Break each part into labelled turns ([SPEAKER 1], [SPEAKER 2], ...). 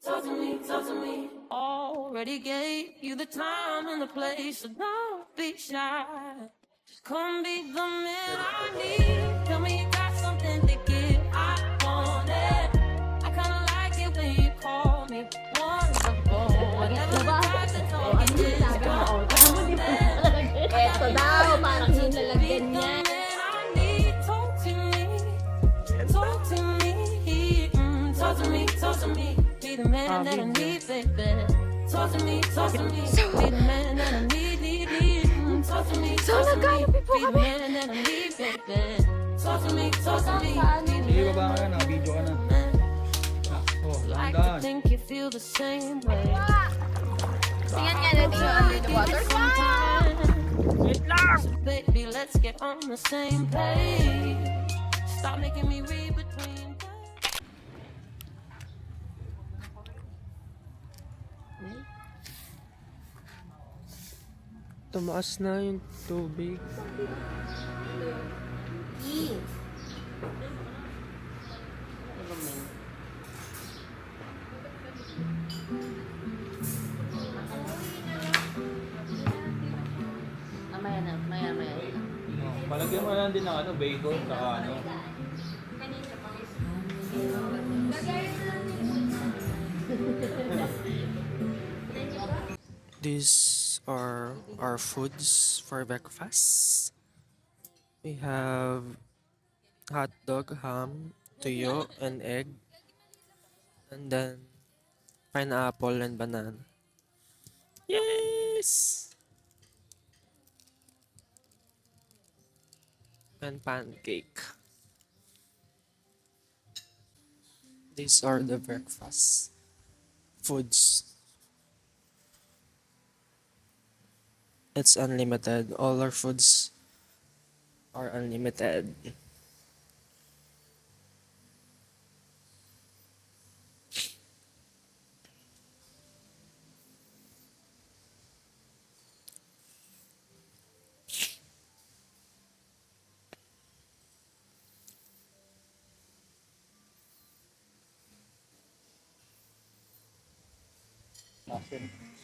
[SPEAKER 1] talk to me. Already gave you the time and the place, so don't be shy. Just come be the man I need. Tell me you got something to give. I want it. I kinda like it when you call me wonderful. Whatever the type of talk it is, don't want it.
[SPEAKER 2] Eto daw, parang yung lalagyan niya.
[SPEAKER 1] Talk to me, talk to me, talk to me, talk to me. Be the man that I need, baby. Talk to me, be the man that I need. Talk to me, be the man that I need, baby. Talk to me,
[SPEAKER 3] Sige, baba ka na, video ka na. Oh,
[SPEAKER 1] like to
[SPEAKER 3] landan.
[SPEAKER 1] think you feel the same way.
[SPEAKER 2] Tingnan nga natin yung under the water.
[SPEAKER 1] So baby, let's get on the same page. Stop making me read between.
[SPEAKER 4] Tumaas na yung tubig.
[SPEAKER 2] Maya.
[SPEAKER 3] Oh, palagyan mo lang din ng ano, bacon, saka ano.
[SPEAKER 4] These are our foods for breakfast. We have hot dog, ham, tuyo, and egg. And then pineapple and banana. Yes! And pancake. These are the breakfast foods. It's unlimited. All our foods are unlimited.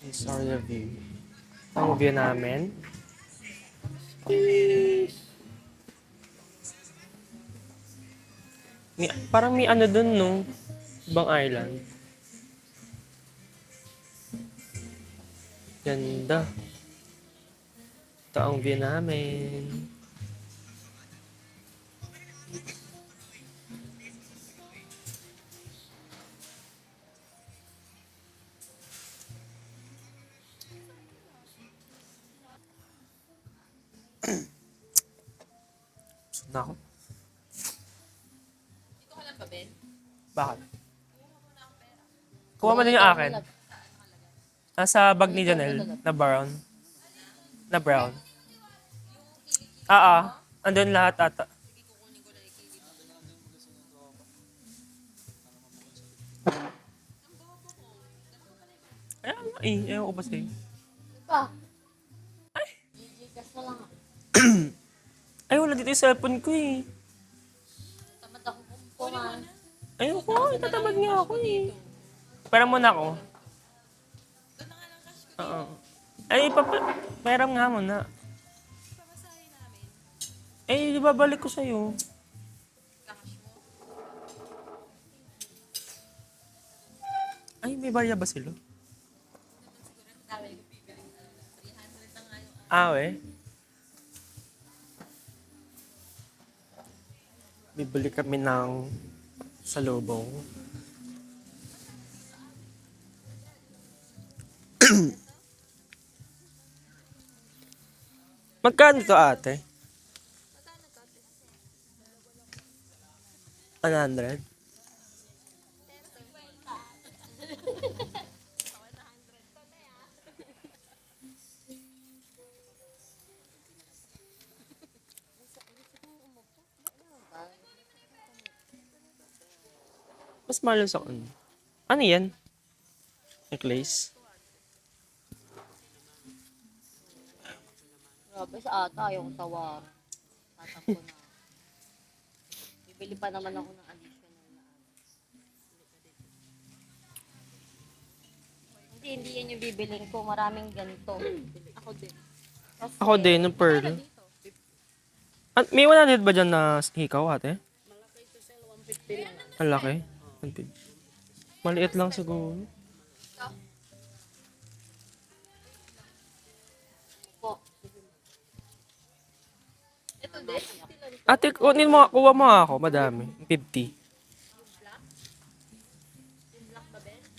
[SPEAKER 4] These are the view. Ang view namin. Parang may ano dun, no? Ibang island. Ganda. Ito ang view namin. Busog na ako.
[SPEAKER 2] Dito ka lang ba, Ben?
[SPEAKER 4] Bakit? Kuha mo na yung akin. Nasa bag ni Janelle na brown. Na brown. Andun lahat ata. Ayaw ko ba sa'yo?
[SPEAKER 2] Pa. Gigigas na lang ako.
[SPEAKER 4] Ay, wala dito yung cellphone ko eh.
[SPEAKER 2] Tamad ako kumpungan.
[SPEAKER 4] Ayoko, itatamad nga ako eh. Pera muna ako. Oo. Ay, pera nga muna. Eh, di ba balik ko sa'yo? Ay, may barya ba sila? We. Bibili kami ng salubong. Magkano to, ate? 100? Mas mahal sa akin. Ano yan? Necklace?
[SPEAKER 2] Grabe sa ata, yung tawa. Tatakbo na. Bibili pa naman ako ng additional na ano. Hindi yan yung bibiling ko. Maraming ganito. Ako din.
[SPEAKER 4] Ako din, ng pearl. May 100 ba dyan na hikaw, ate? Ang laki. 150. Maliit lang siguro. Ate, kuha mo ako, madami. 50.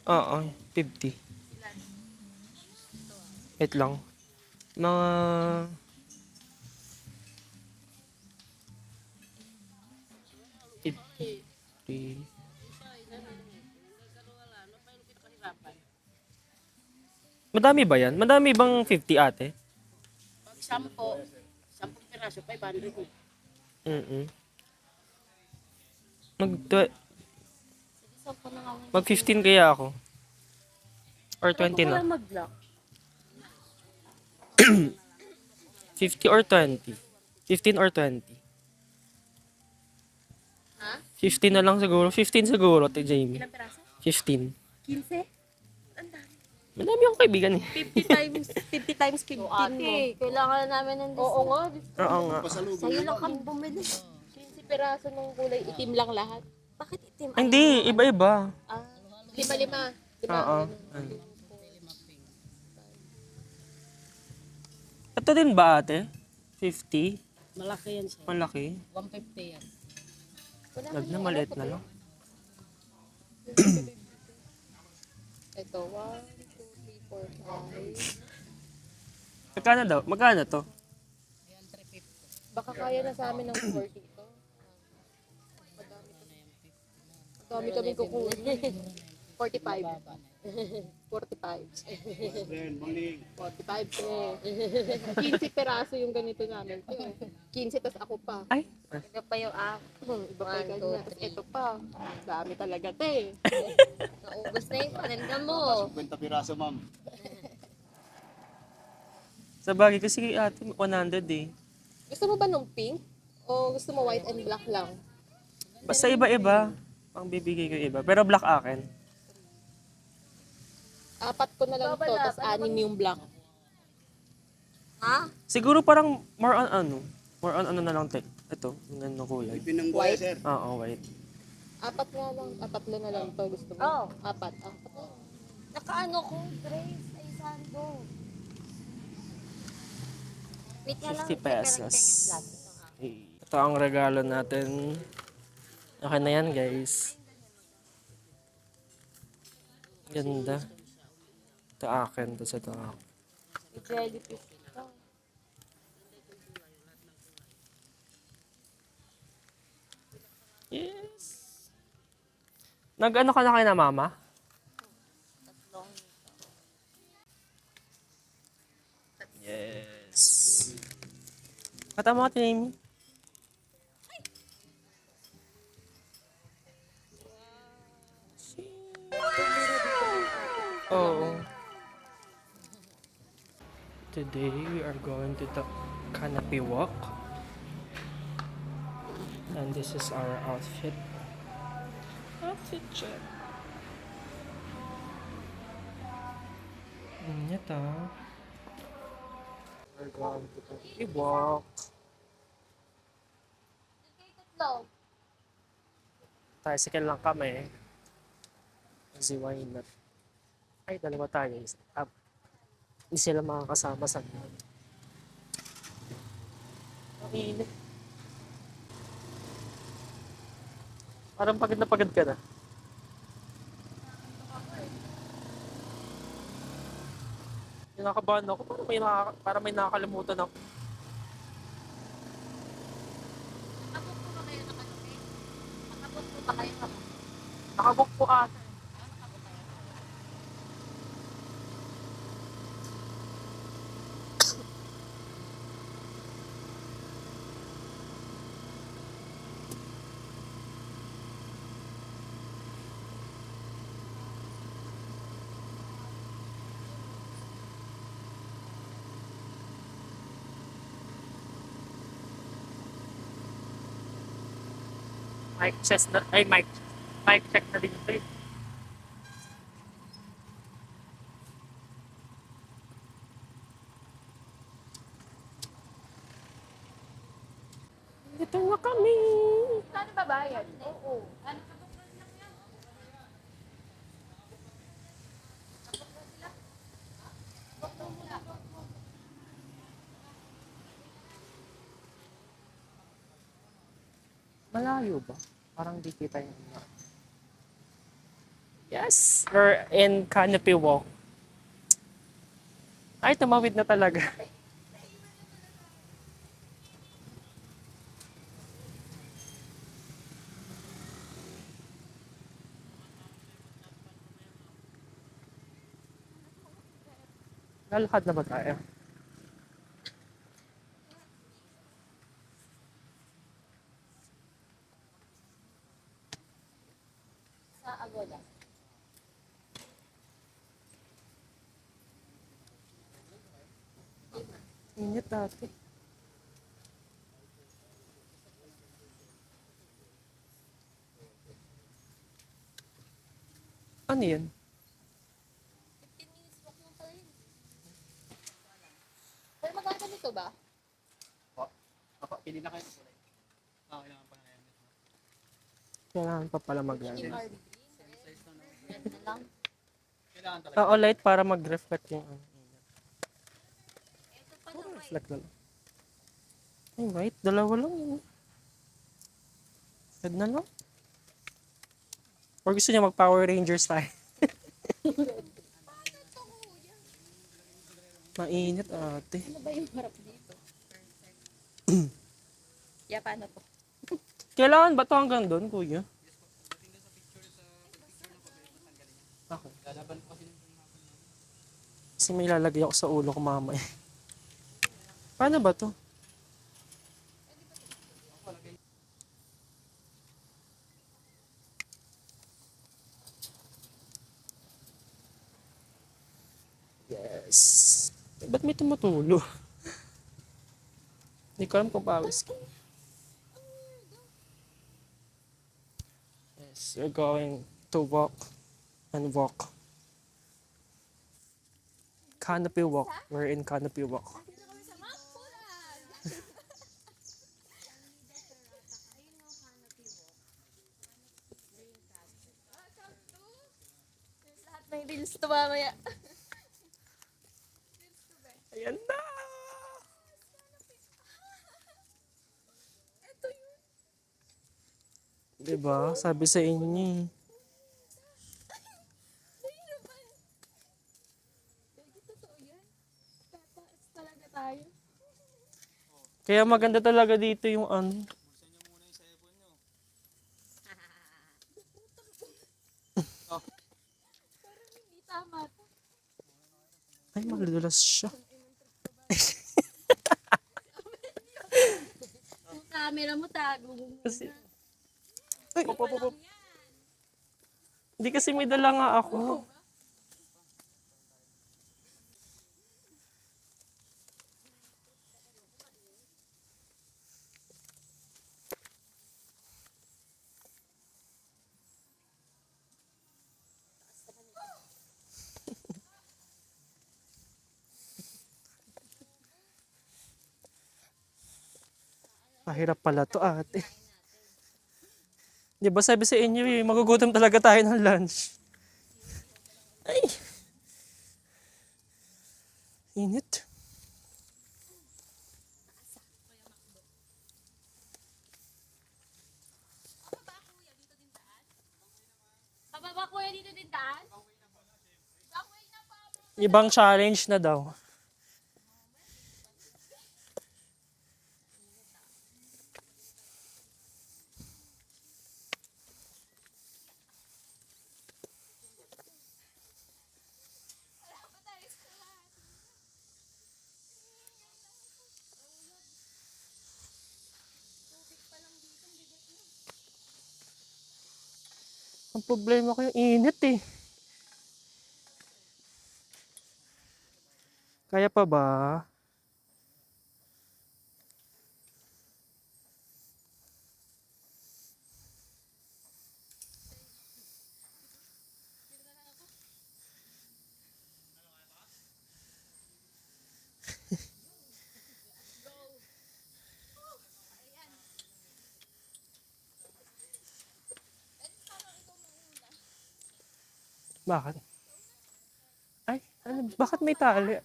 [SPEAKER 4] Oo, 50. Wait lang. Mga... Fifty. Madami ba yan? Madami bang 50 ate?
[SPEAKER 5] Pag 10 piraso, 500.
[SPEAKER 4] Mm.
[SPEAKER 2] Saan ko na nga
[SPEAKER 4] Mag 15 kaya ako. Or 20 na.
[SPEAKER 2] mag-lock.
[SPEAKER 4] 50 or 20. 15 or 20.
[SPEAKER 2] Ha?
[SPEAKER 4] 15 na lang siguro. 15 siguro, Ate Jamie.
[SPEAKER 2] Ilang piraso?
[SPEAKER 4] 15.
[SPEAKER 2] 15?
[SPEAKER 4] Madami akong kaibigan eh.
[SPEAKER 2] 50 times 15 mo. Kailangan na namin ng discount. Oo nga.
[SPEAKER 4] Oo nga.
[SPEAKER 2] Sa'yo lang kami bumili. 15 piraso ng kulay itim lang lahat. Bakit itim?
[SPEAKER 4] Ay, hindi, iba-iba.
[SPEAKER 2] Lima.
[SPEAKER 4] Oo. Ito din ba ate? 50?
[SPEAKER 5] Malaki yan siya.
[SPEAKER 4] Malaki?
[SPEAKER 5] 150 yan.
[SPEAKER 4] Wag na, maliit na lang.
[SPEAKER 2] Ito, 1, 2, 3, 4, 5.
[SPEAKER 4] Magkano daw? Magkano to?
[SPEAKER 2] Baka kaya na sa amin ng 40 ito. Madami kami kukunin. 45. 45. 45 eh. 15 peraso yung ganito namin. 15 tas ako pa.
[SPEAKER 4] Ay.
[SPEAKER 2] Iba pa yung
[SPEAKER 5] Iba pa yung
[SPEAKER 2] kanya. Tas ito pa. Dami talaga te. Naubos na yung paninda mo.
[SPEAKER 6] 50 piraso, ma'am.
[SPEAKER 4] Sa bagay kasi ate, 100 eh.
[SPEAKER 2] Gusto mo ba nung pink? O gusto mo white and black lang?
[SPEAKER 4] Basta iba-iba. Pang bibigay ko iba. Pero black akin.
[SPEAKER 2] 4 ko na lang to, tas 6 yung black. Ha?
[SPEAKER 4] Siguro parang more on ano. More on ano na lang te. Ito, yung ganun kulay.
[SPEAKER 6] Pinanggoya, sir.
[SPEAKER 4] Oo, white.
[SPEAKER 2] 4 nga lang, 4 na lang to gusto mo.
[SPEAKER 7] Oo.
[SPEAKER 2] 4.
[SPEAKER 7] Nakaano ko, Grace, ay sando. Wait nga lang,
[SPEAKER 4] 50 pesos.
[SPEAKER 7] yung vlog.
[SPEAKER 4] Ito ang regalo natin. Okay na yan, guys. Ganda. Ito akin. Ito sa ito akin.
[SPEAKER 2] Jellyfish ito.
[SPEAKER 4] Yes. Nag-ano ka na kayo na mama? Yes. Kata mo ka, Amy. Oh. Today we are going to the canopy walk. And this is our outfit. Outfit check. Ito. We're going to the canopy walk. Tricycle lang kami. Kasi why not? Ay, dalawa tayo. Hindi sila makakasama sa ang init. Parang pagod na pagod ka na. Kinakabahan ako. Parang may nakakalimutan ako.
[SPEAKER 2] Nakabot po ba kayo na kanina? Nakabot po ba kayo na
[SPEAKER 4] Nakabook po ata. Mic check na, ay mic check na din ito eh. Ito na kami.
[SPEAKER 2] Saan babayad? Oo.
[SPEAKER 4] Malayo ba? Parang di kita yung... Yes! We're in Canopy Walk. Ay, tumawid na talaga. Lalakad na ba tayo?
[SPEAKER 2] Sa Agoda.
[SPEAKER 4] Init dati. Ano yan?
[SPEAKER 2] 15 minutes walk lang pala yun. Pero maganda nito ba?
[SPEAKER 3] Pili na kayo ng kulay. Kailangan pa na yan.
[SPEAKER 4] Kailangan pa pala mag-light.
[SPEAKER 2] Yung RB green. Yan na lang.
[SPEAKER 3] Kailangan talaga.
[SPEAKER 4] Oo, light para mag-reflect yung...
[SPEAKER 7] Ito pa
[SPEAKER 4] Puro
[SPEAKER 7] na
[SPEAKER 4] reflect na lang. Ay, white. Dalawa lang yun. Red na lang. Or gusto niya mag-Power Rangers tayo? Mainit ate.
[SPEAKER 2] Ano ba yung harap dito? Yeah, paano to?
[SPEAKER 4] Kailangan ba ito hanggang doon, kuya? Ako. Kasi may lalagay ako sa ulo ko mamaya. Paano ba to? Yes. Ba't may tumutulo? Hindi ko alam kung pawis ko. Yes, we're going to walk and walk. Canopy Walk. We're in Canopy Walk.
[SPEAKER 2] Lahat ng reels to mamaya.
[SPEAKER 4] Ayan na! Diba? Sabi sa inyo.
[SPEAKER 2] Totoo yan. Tataas talaga tayo.
[SPEAKER 4] Kaya maganda talaga dito yung ano.
[SPEAKER 2] Hindi tama to.
[SPEAKER 4] Ay, malulas siya.
[SPEAKER 2] Yung camera mo tago mo muna.
[SPEAKER 4] Kasi, ay, hindi kasi may dala nga ako. Mahirap pala to ate. Di ba sabi sa inyo magugutom talaga tayo ng lunch. Ay! Init.
[SPEAKER 2] Pababa kuya dito din daan?
[SPEAKER 4] Ibang challenge na daw. Ang problema ko yung init eh. Kaya pa ba? Bakit? Ay, ano, bakit may tali?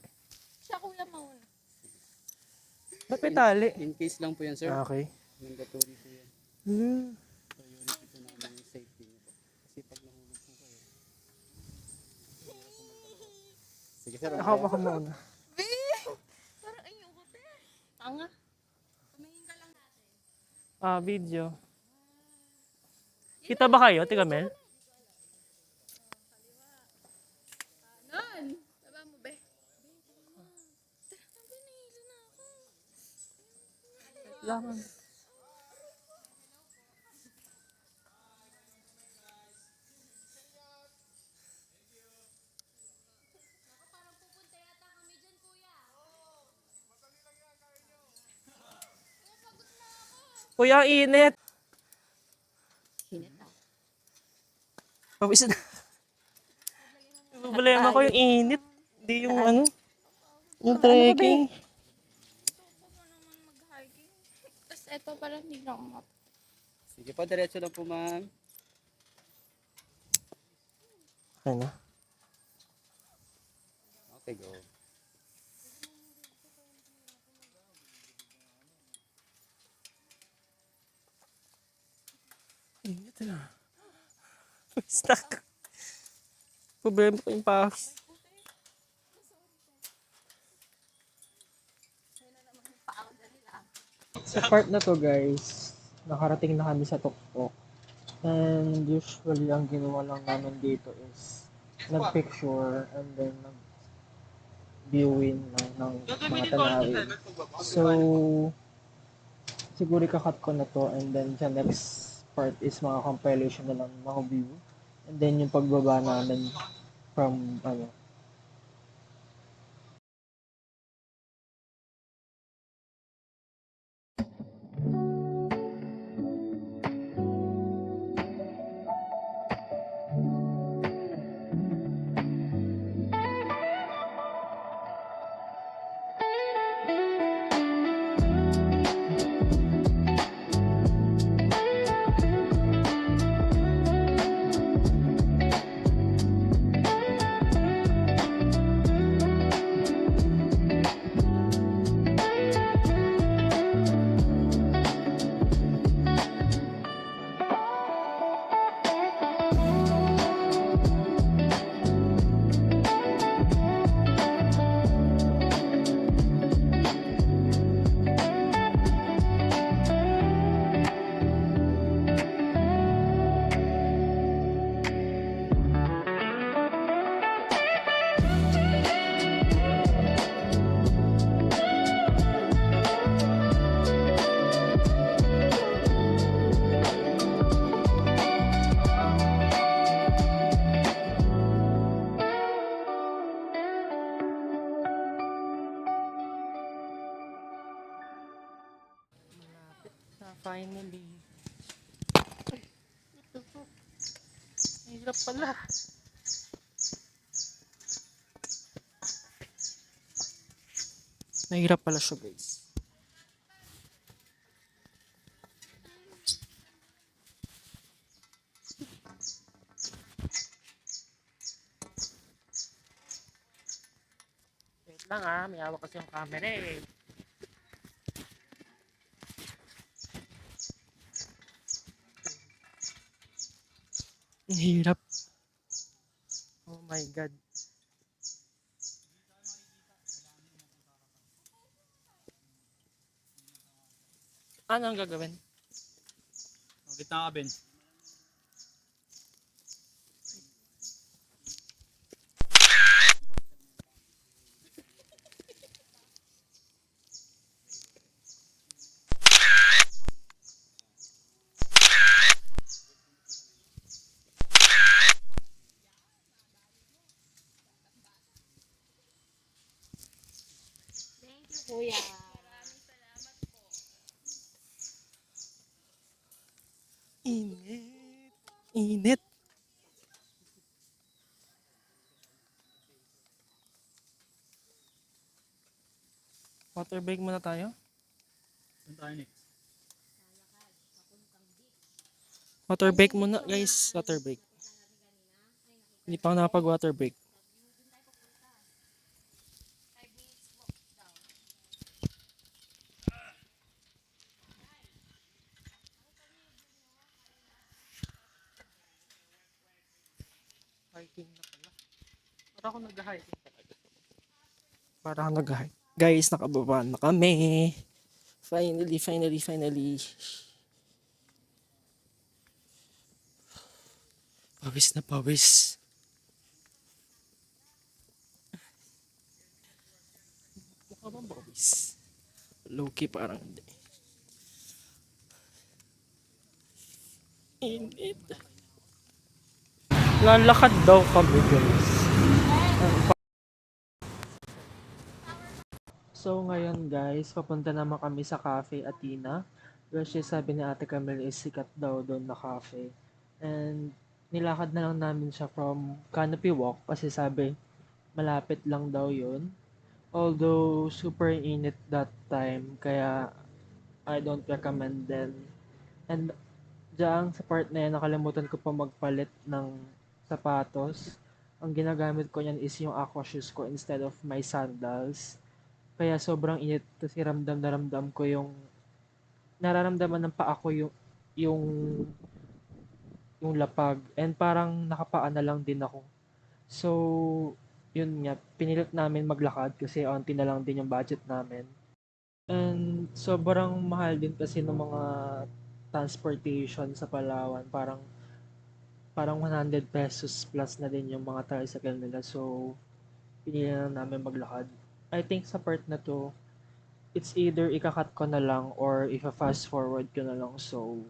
[SPEAKER 2] Siya kuya mauna.
[SPEAKER 4] Ba't may tali?
[SPEAKER 6] In case lang po yan, sir.
[SPEAKER 4] Okay.
[SPEAKER 6] Mandatory po yan.
[SPEAKER 4] Hmm.
[SPEAKER 6] Priority po namin yung safety niyo po. Kasi pag nahulog po kayo. Sige, sir.
[SPEAKER 4] Ako baka mauna.
[SPEAKER 2] Tanga.
[SPEAKER 4] Video. Kita ba kayo, Tika Mel?
[SPEAKER 2] Nan! Baba mo, be.
[SPEAKER 4] Laman. Kuya, ang init. Pawis na. Problema ko yung init. Hindi yung ano. Yung trekking.
[SPEAKER 2] Tapos eto pala, hindi na ako
[SPEAKER 6] Sige po, diretso lang po, ma'am.
[SPEAKER 4] Okay na.
[SPEAKER 6] Okay, go.
[SPEAKER 4] Init na. Stuck. Problema ko yung pawis. Sa part na to guys, nakarating na kami sa Tuktok. And usually ang ginawa lang namin dito is nag-picture and then nag-viewin lang ng mga tanawin. So, siguro ikakat ko na to and then sa next part is mga compilation na lang mga view. And then yung pagbaba namin from ano, finally. Hirap pala. Nahirap pala siya guys. Wait lang may hawak kasi yung camera eh. Ang hirap. Oh my God. Ano ang gagawin?
[SPEAKER 3] Gitna ka, Ben.
[SPEAKER 2] kuya.
[SPEAKER 4] Init. Init. Water break muna tayo.
[SPEAKER 3] Saan tayo next?
[SPEAKER 4] Water break muna guys. Water break. Hindi pa ako nakapag-water break. Hiking na pala. Para ako nag-hiking talaga. Para ako nag-hike. Guys, nakababa na kami. Finally. Pawis na pawis. Mukha bang pawis? Low-key parang hindi. Init. Lalakad daw kami guys. So ngayon guys, papunta naman kami sa Cafe Athena. Kasi sabi ni Ate Camille is sikat daw doon na cafe. And nilakad na lang namin siya from Canopy Walk kasi sabi malapit lang daw yun. Although super init that time kaya I don't recommend then. And diyan sa part na yan, nakalimutan ko pa magpalit ng sapatos. Ang ginagamit ko niyan is yung aqua shoes ko instead of my sandals. Kaya sobrang init kasi ramdam na ramdam ko yung nararamdaman ng paa ko yung yung lapag and parang nakapaa na lang din ako. So, yun nga, pinilit namin maglakad kasi onti na lang din yung budget namin. And sobrang mahal din kasi ng mga transportation sa Palawan. Parang 100 pesos plus na din yung mga tricycle nila. So, pinili na namin maglakad. I think sa part na to, it's either ikakat ko na lang or if fast forward ko na lang. So,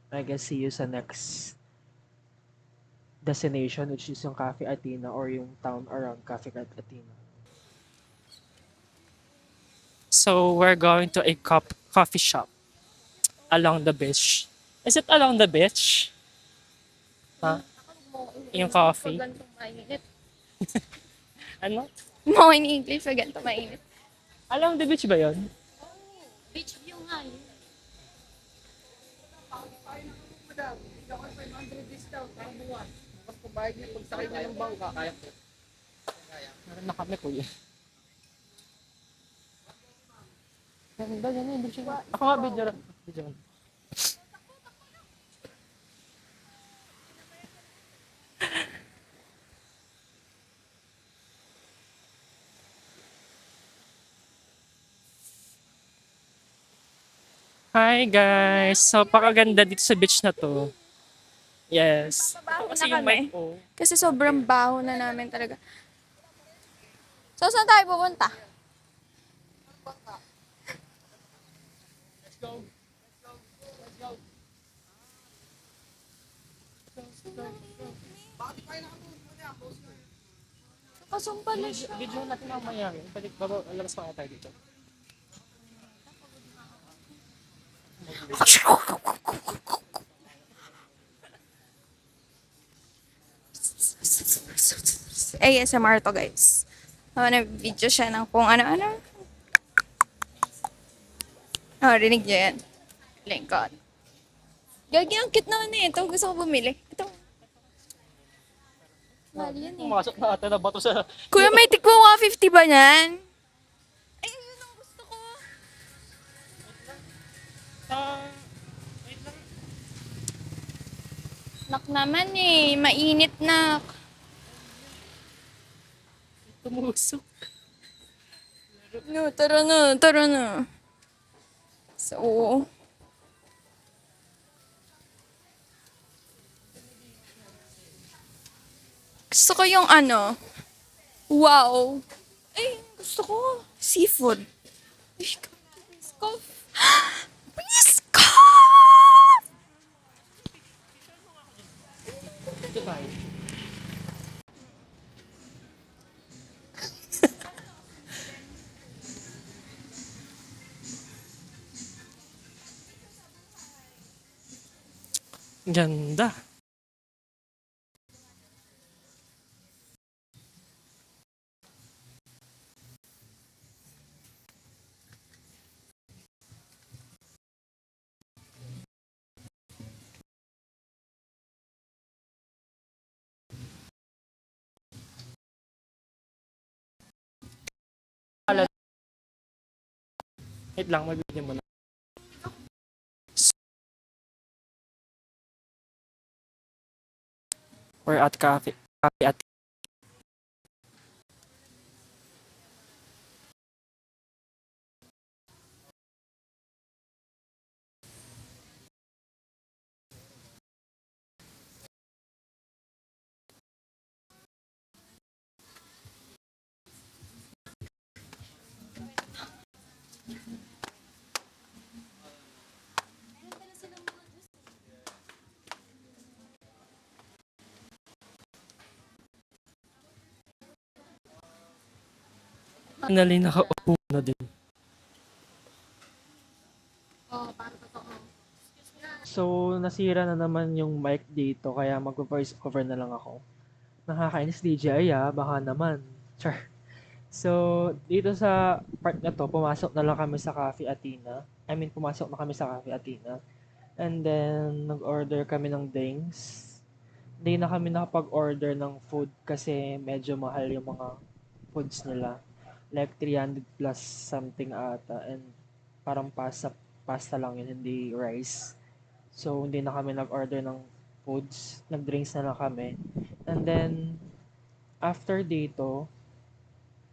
[SPEAKER 4] I guess see you sa next destination which is yung Cafe Athena or yung town around Cafe Athena. So, we're going to a coffee shop along the beach. Is it along the beach? Ha? Yung coffee?
[SPEAKER 2] Ganitong mainit.
[SPEAKER 4] Ano?
[SPEAKER 2] Mo in English, sa ganito mainit.
[SPEAKER 4] Along the beach ba yun?
[SPEAKER 7] Beach view nga yun.
[SPEAKER 4] Meron na kami kuya. Ganda yan yung beach. Ako nga video lang. Video lang. Hi guys! So, pakaganda dito sa beach na to. Yes.
[SPEAKER 2] Babaho
[SPEAKER 4] Ito kasi
[SPEAKER 2] na
[SPEAKER 4] yung
[SPEAKER 2] kami.
[SPEAKER 4] mic ko.
[SPEAKER 2] Kasi sobrang baho na namin talaga. So, saan tayo pupunta? Kasumpa na siya.
[SPEAKER 4] Video natin mamaya. Balik, lalabas pa nga tayo dito.
[SPEAKER 2] ASMR to guys. Na-video siya ng kung ano-ano. Oh, rinig niyo yan. Lingkod. Gagi, ang cute naman eh. Ito, gusto ko bumili. Ito. Mahal yan eh.
[SPEAKER 4] Pumasok na ata na bato sa...
[SPEAKER 2] Kuya, may tikpo 150 ba yan? Ay, yun ang gusto ko.
[SPEAKER 4] Wait lang.
[SPEAKER 2] Nak naman eh. Mainit na.
[SPEAKER 4] Tumusok.
[SPEAKER 2] No, tara na, tara na. So, gusto ko yung ano. Wow. Ay, gusto ko. Seafood. Biscoff. Biscoff!
[SPEAKER 4] Ito tayo. Ganda. Wait lang, mag-video muna. We're at cafe at finally nakaupo na din. So, nasira na naman yung mic dito, kaya mag-voice over na lang ako. Nakakainis DJI baka naman. Char. So, dito sa part na to, pumasok na lang kami sa Cafe Athena. Pumasok na kami sa Cafe Athena. And then, nag-order kami ng drinks. Hindi na kami nakapag-order ng food kasi medyo mahal yung mga foods nila. Like 300 plus something ata. And parang pasta lang yun, hindi rice. So, hindi na kami nag-order ng foods. Nag-drinks na lang kami. And then, after dito,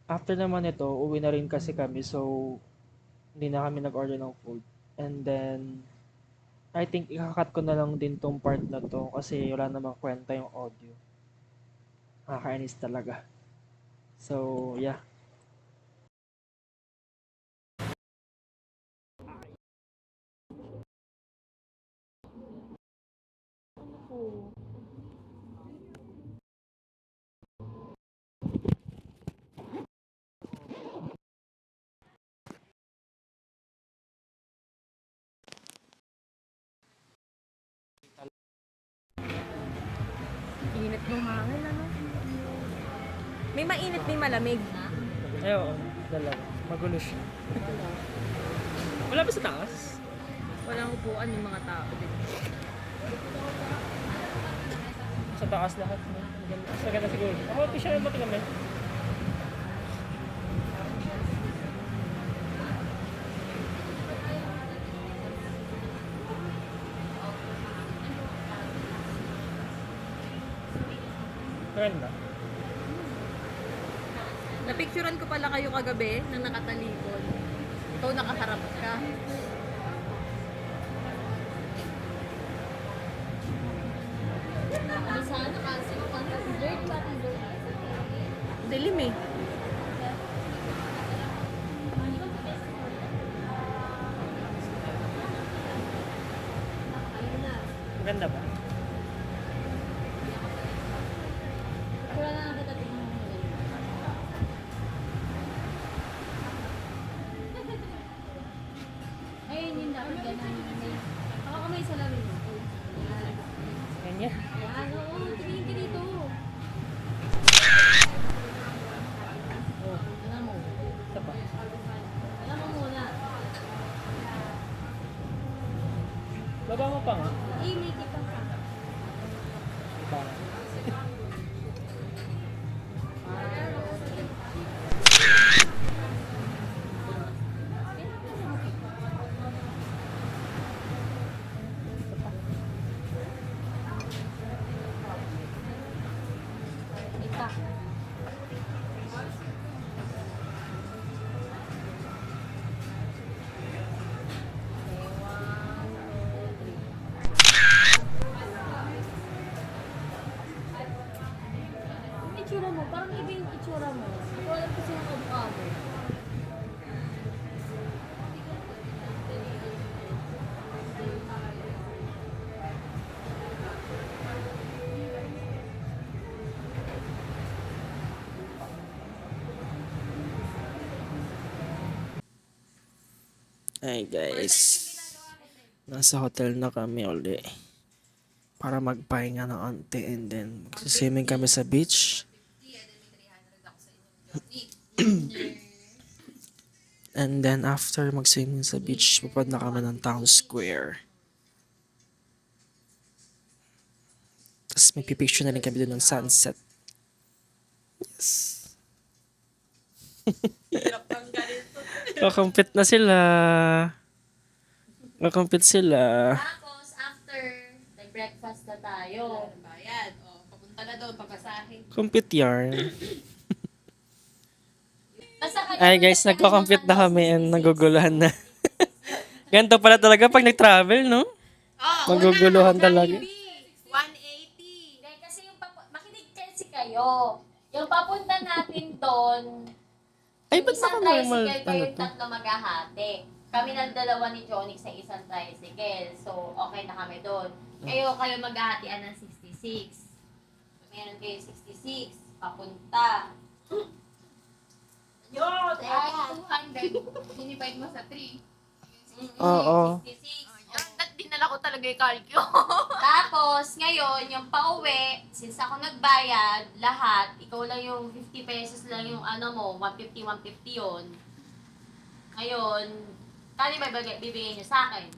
[SPEAKER 4] after naman ito, uwi na rin kasi kami. So, hindi na kami nag-order ng food. And then, I think ikakat ko na lang din tong part na to kasi wala namang kwenta yung audio. Nakakainis talaga. So, yeah.
[SPEAKER 2] Init ng hangin, ano? May mainit, may malamig.
[SPEAKER 4] Ay, oo. Dalawa. Magulo siya. Wala ba sa taas?
[SPEAKER 2] Walang upuan yung mga tao din.
[SPEAKER 4] Sa taas lahat. Mas maganda siguro. Ako, picture mo kami. Maganda.
[SPEAKER 2] Napicturan ko pala kayo kagabi nang nakatalikod. Ikaw nakaharap ka.
[SPEAKER 7] Sana kasi blurred pa
[SPEAKER 2] Dilim eh.
[SPEAKER 4] Maganda ba?
[SPEAKER 7] Wala na kita tingnan mo. Ayun yun dapat ganun. Ako kamay sa lamin mo.
[SPEAKER 4] Ganyan.
[SPEAKER 7] Yan, oo, tingin ka dito. Alam mo.
[SPEAKER 4] Isa pa.
[SPEAKER 7] Alam mo muna.
[SPEAKER 4] Baba mo pa nga.
[SPEAKER 7] Eh, may kita ka.
[SPEAKER 4] Parang.
[SPEAKER 7] Kita. Yung itsura mo, parang iba yung itsura mo. Ako alam kasi yung kamukha mo.
[SPEAKER 4] Hi guys. Nasa hotel na kami uli. Para magpahinga ng onte and then magsiswimming kami sa beach. And then after mag-swimming sa beach, pupunta kami ng Town Square. Tapos may picture na rin kami doon ng sunset. Yes.
[SPEAKER 8] Kakumpit na sila. Kakumpit sila.
[SPEAKER 7] Tapos, after, nag-breakfast na tayo.
[SPEAKER 2] Bayad. O, papunta na doon, papasahin.
[SPEAKER 8] Compute yarn.
[SPEAKER 7] Basta kaya
[SPEAKER 8] Ay guys, nagko-compute na kami and naguguluhan na. Ganito pala talaga pag nag-travel, no? Maguguluhan talaga.
[SPEAKER 2] 180.
[SPEAKER 7] Hindi, kasi yung makinig kasi kayo. Yung papunta natin doon,
[SPEAKER 8] Ay,
[SPEAKER 7] yung
[SPEAKER 8] ba't
[SPEAKER 7] isang
[SPEAKER 8] naka-normal?
[SPEAKER 7] tricycle
[SPEAKER 8] Ano
[SPEAKER 7] kayong
[SPEAKER 8] to?
[SPEAKER 7] tatlo maghahati. Kami ng dalawa ni Jonix sa isang tricycle. So, okay na kami doon. Kayo maghahatian ng 66. Meron kayo 66. Papunta. Yun!
[SPEAKER 2] Ay, 200. Dinivide mo sa 3.
[SPEAKER 8] Oo.
[SPEAKER 7] 66.
[SPEAKER 2] Dinala ko talaga yung calcio.
[SPEAKER 7] Tapos, ngayon, yung pauwi, since ako nagbayad, lahat, ikaw lang yung 50 pesos lang yung ano mo, 150 yun. Ngayon, kani ba bibigay niyo sa akin?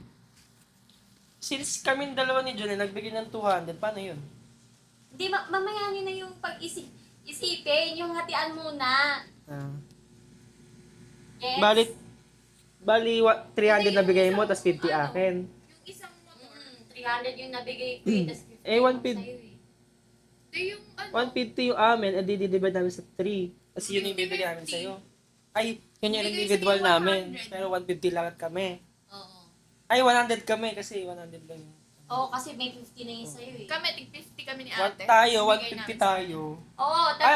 [SPEAKER 8] Since kami dalawa ni John nagbigay ng 200, paano yun?
[SPEAKER 7] Hindi, mamaya niyo na yung pag-isipin, yung hatian muna. Yes?
[SPEAKER 8] Bali 300 na bigay mo, tapos 50 akin.
[SPEAKER 7] 300 yung nabigay ko, tapos 50
[SPEAKER 8] Eh,
[SPEAKER 7] yung
[SPEAKER 8] 150.
[SPEAKER 7] sa'yo eh.
[SPEAKER 8] 150 yung amin, at di-divide namin sa 3. Kasi yun yung bibigay namin sa'yo. Ay, yun yung individual namin. Pero 150 lang kami.
[SPEAKER 7] Oo.
[SPEAKER 8] Ay, 100 kami kasi 100 lang yun.
[SPEAKER 7] Oo, kasi may 50 na yung sa'yo eh.
[SPEAKER 2] Kami, tig 50 kami ni
[SPEAKER 8] What
[SPEAKER 2] ate.
[SPEAKER 8] tayo,
[SPEAKER 2] Bigay
[SPEAKER 8] 150
[SPEAKER 2] namin
[SPEAKER 8] tayo.
[SPEAKER 7] Oo,
[SPEAKER 8] Ay,
[SPEAKER 7] tag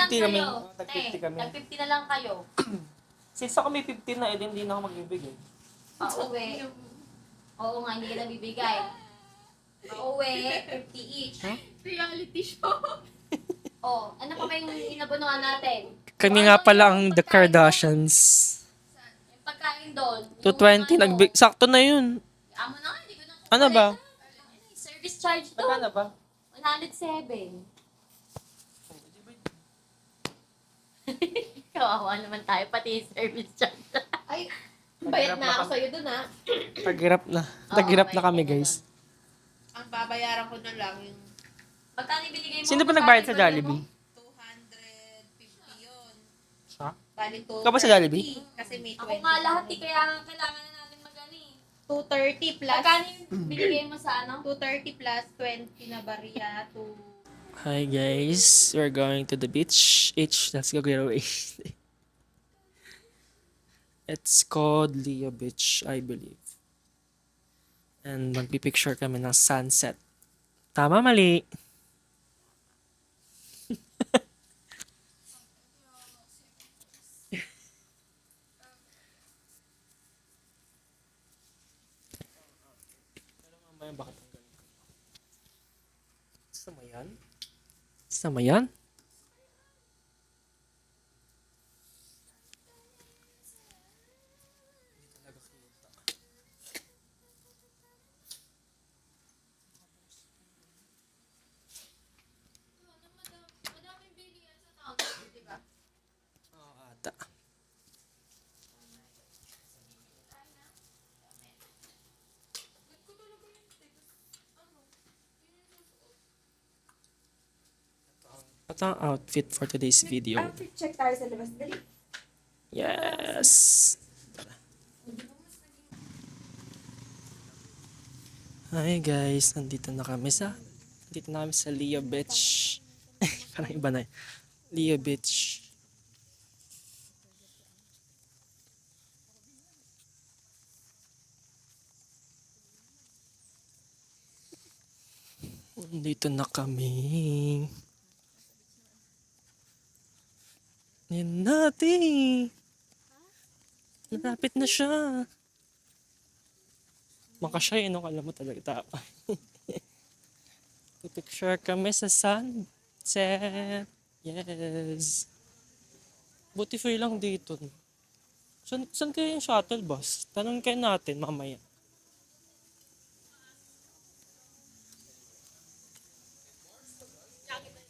[SPEAKER 7] 50 na lang
[SPEAKER 8] 150 kami.
[SPEAKER 7] kayo.
[SPEAKER 8] Oo, tag 50 kami.
[SPEAKER 7] Tag 50 na lang kayo.
[SPEAKER 8] Since ako may 15 na, edi hindi na ako magbibigay.
[SPEAKER 7] Pauwi. Oo nga, hindi ka na bibigay. Pauwi, 50 each.
[SPEAKER 2] Reality show.
[SPEAKER 7] Oh, ano pa ba yung inabunuan natin?
[SPEAKER 8] Kami nga pala ang The Kardashians.
[SPEAKER 7] Yung pagkain doon.
[SPEAKER 8] 220, sakto na yun.
[SPEAKER 7] Amo na nga, hindi ko na
[SPEAKER 8] Ano ba?
[SPEAKER 7] Service charge doon.
[SPEAKER 8] Magkano ba?
[SPEAKER 7] 107. Kawawa naman tayo, pati yung service charge.
[SPEAKER 2] Ay, bayad na ako sa'yo dun ha.
[SPEAKER 8] Taghirap na. Taghirap na kami, guys.
[SPEAKER 2] Ang babayaran ko na lang yung
[SPEAKER 7] Magkano yung binigay mo?
[SPEAKER 8] Sino pa nagbayad sa Jollibee?
[SPEAKER 2] 250 yun.
[SPEAKER 8] Sa?
[SPEAKER 2] Bali
[SPEAKER 8] Ka ba sa Jollibee?
[SPEAKER 2] Kasi may 20.
[SPEAKER 7] Ako nga lahat, kaya kailangan na natin mag-ani.
[SPEAKER 2] 230 plus.
[SPEAKER 7] Magkano yung binigay mo sa ano?
[SPEAKER 2] 230 plus 20 na bariya to...
[SPEAKER 8] Hi guys, we're going to the beach. Let's go get away. It's called Leo Beach, I believe. And magpipicture kami ng sunset. Tama, mali. Pero mamaya bakit ang galing ko? Sama yan? Sama yan? Oo, ata. Ito ang outfit for today's video.
[SPEAKER 2] Outfit check tayo sa labas. Dali.
[SPEAKER 8] Yes! Hi guys, nandito na kami sa Leo Beach. Parang iba na yun. Leo Beach. Nandito na kami. Yan natin. Malapit na siya. Makasya yun, alam mo talaga tapa. Picture kami sa sunset. Yes. Buti free lang dito. Saan kaya yung shuttle bus? Tanong kayo natin mamaya.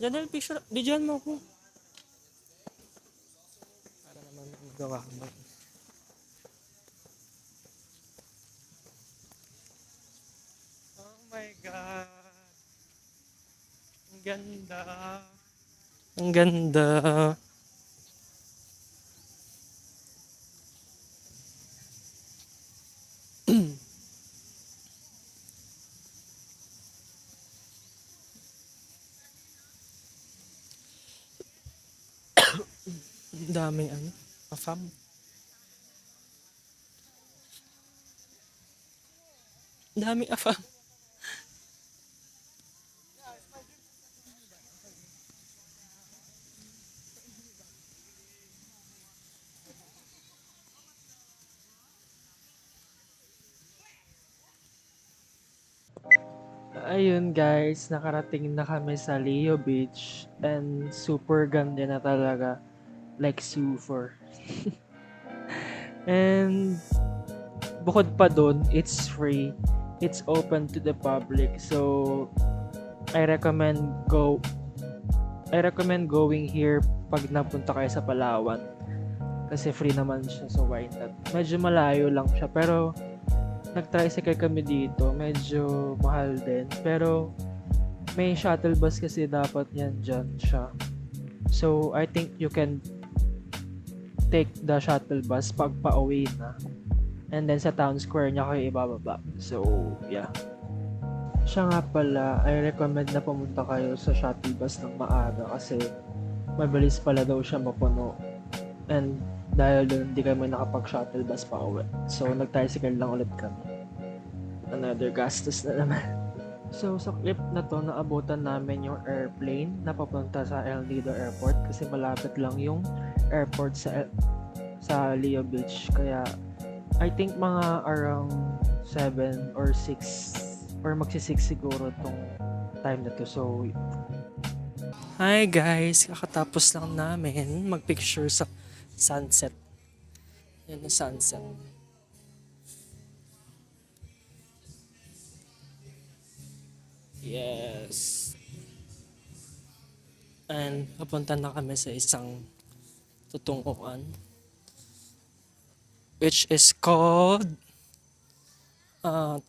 [SPEAKER 8] Janelle, picture. Bidyan mo ako. Para naman magawa mo. Oh my God. Ang ganda. Ang ganda. Ang daming ano, afam. Ang daming afam.
[SPEAKER 4] Ayun guys, nakarating na kami sa Leo Beach and super ganda na talaga. Like super. And bukod pa dun, it's free. It's open to the public. So I recommend going here pag napunta kayo sa Palawan. Kasi free naman siya, so why not? Medyo malayo lang siya, pero nag-tricycle kami dito. Medyo mahal din. Pero may shuttle bus kasi dapat yan dyan siya. So I think you can take the shuttle bus pag pauwi na. And then sa town square niya kayo ibababa. So yeah. Siya nga pala, I recommend na pumunta kayo sa shuttle bus ng maaga kasi mabilis pala daw siya mapuno. And dahil doon hindi kami nakapag-shuttle bus pa uwi. So nag-tricycle lang ulit kami. Another gastos na naman. So sa clip na to, naabutan namin yung airplane na papunta sa El Nido Airport kasi malapit lang yung airport sa Leo Beach. Kaya I think mga around 7 or 6 or magsi-6 siguro tong time na to. So
[SPEAKER 8] Hi guys, kakatapos lang namin magpicture sa sunset. Yan ang sunset. Yes. And papunta na kami sa isang tutunguan which is called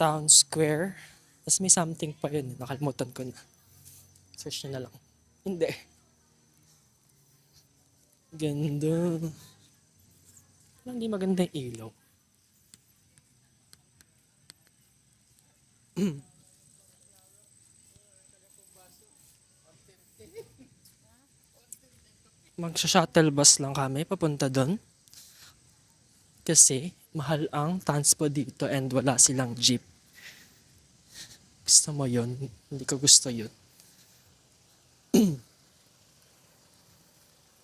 [SPEAKER 8] Town Square. Tapos may something pa yun. Nakalimutan ko na. Search nyo na lang. Hindi. Ganda. Parang hindi maganda yung ilaw. Magsha-shuttle bus lang kami papunta doon. Kasi mahal ang transpo dito and wala silang jeep. Gusto mo yun? Hindi ko gusto yun.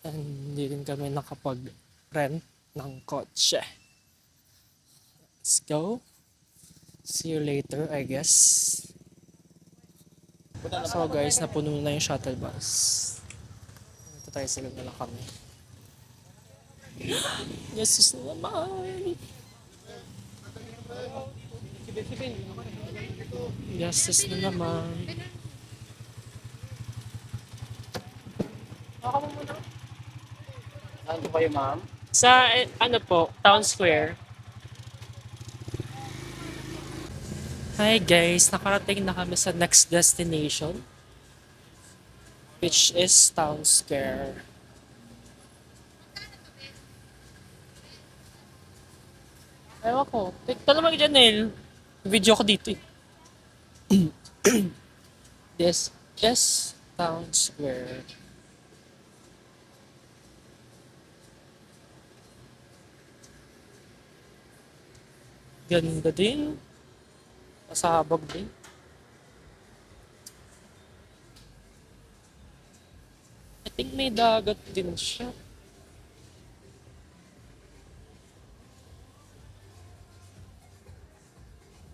[SPEAKER 8] And hindi rin kami nakapag-rent ng kotse. Let's go. See you later, I guess. So guys, napuno na yung shuttle bus. Ito tayo sila na lang kami. Yes, na naman. Yes, na naman.
[SPEAKER 6] Saan po kayo, ma'am?
[SPEAKER 8] Sa, ano po, Town Square. Hi guys, nakarating na kami sa next destination. Which is Town Square. Ewan ko. Tanong mo Janelle. Video ko dito eh. Yes. Yes. Town Square. Ganda din. Masabog din. I think may dagat din siya.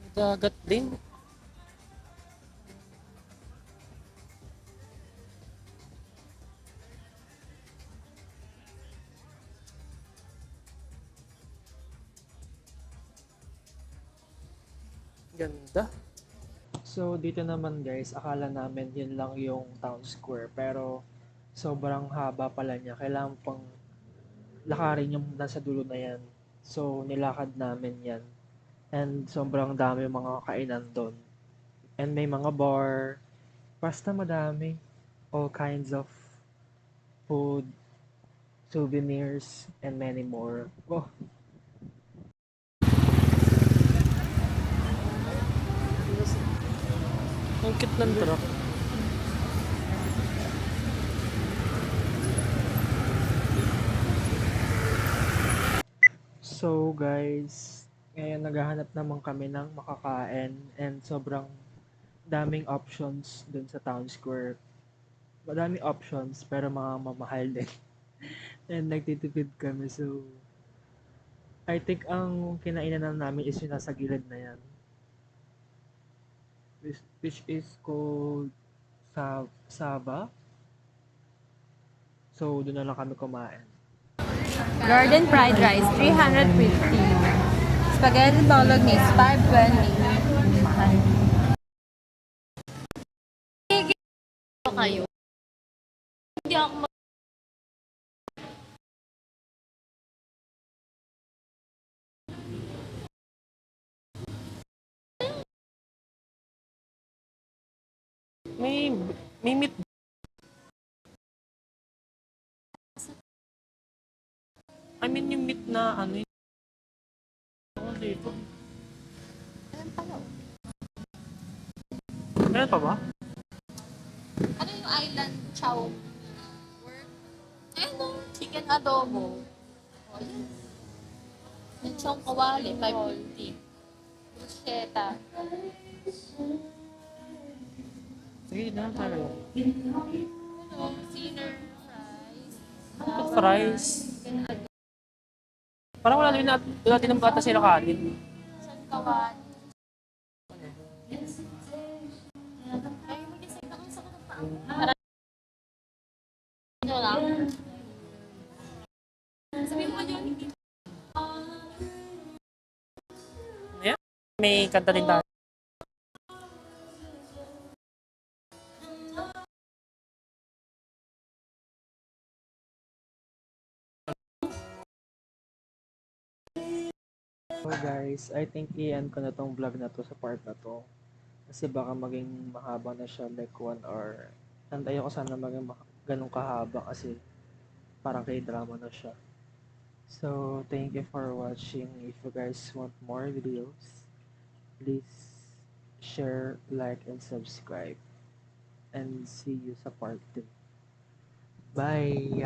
[SPEAKER 8] May dagat din. Ganda.
[SPEAKER 4] So, dito naman guys, akala namin yun lang yung town square. Pero, sobrang haba pala niya. Kailangan pang lakarin yung nasa dulo na yan. So, nilakad namin yan. And sobrang dami mga kainan doon. And may mga bar. Basta madami. All kinds of food, souvenirs, and many more. Oh,
[SPEAKER 8] Ang cute ng truck.
[SPEAKER 4] So guys, ngayon naghahanap naman kami ng makakain and sobrang daming options dun sa town square. Madaming options pero mga mamahal din. And nagtitipid kami so I think ang kinainan na namin is yung nasa gilid na yan. Which is called Saba. So doon na lang kami kumain.
[SPEAKER 2] Garden fried rice, 350. Spaghetti bolognese, 520. Mahal.
[SPEAKER 7] kayo. Hindi ako
[SPEAKER 8] May, may meat. I mean yung meat na ano yun. Ano dito? Meron pa ba?
[SPEAKER 7] ano yung island chow? Ano? Chicken adobo. O, yun. Yung chow kawali, 550. Bruschetta.
[SPEAKER 8] Sige na tayo.
[SPEAKER 7] Ano? Sinner fries.
[SPEAKER 8] With fries. Parang wala din ng bata sila kanin.
[SPEAKER 7] San kawali. Ay, mag-isip ako sa mga pa. Parang ano lang. Sabi mo yun, hindi.
[SPEAKER 8] Ayan. May kanta din tayo.
[SPEAKER 4] So guys, I think i-end ko na tong vlog na to sa part na to. Kasi baka maging mahaba na siya like 1 hour. And ayoko sana maging ganun kahaba kasi parang k-drama na siya. So, thank you for watching. If you guys want more videos, please share, like, and subscribe. And see you sa part 2. Bye!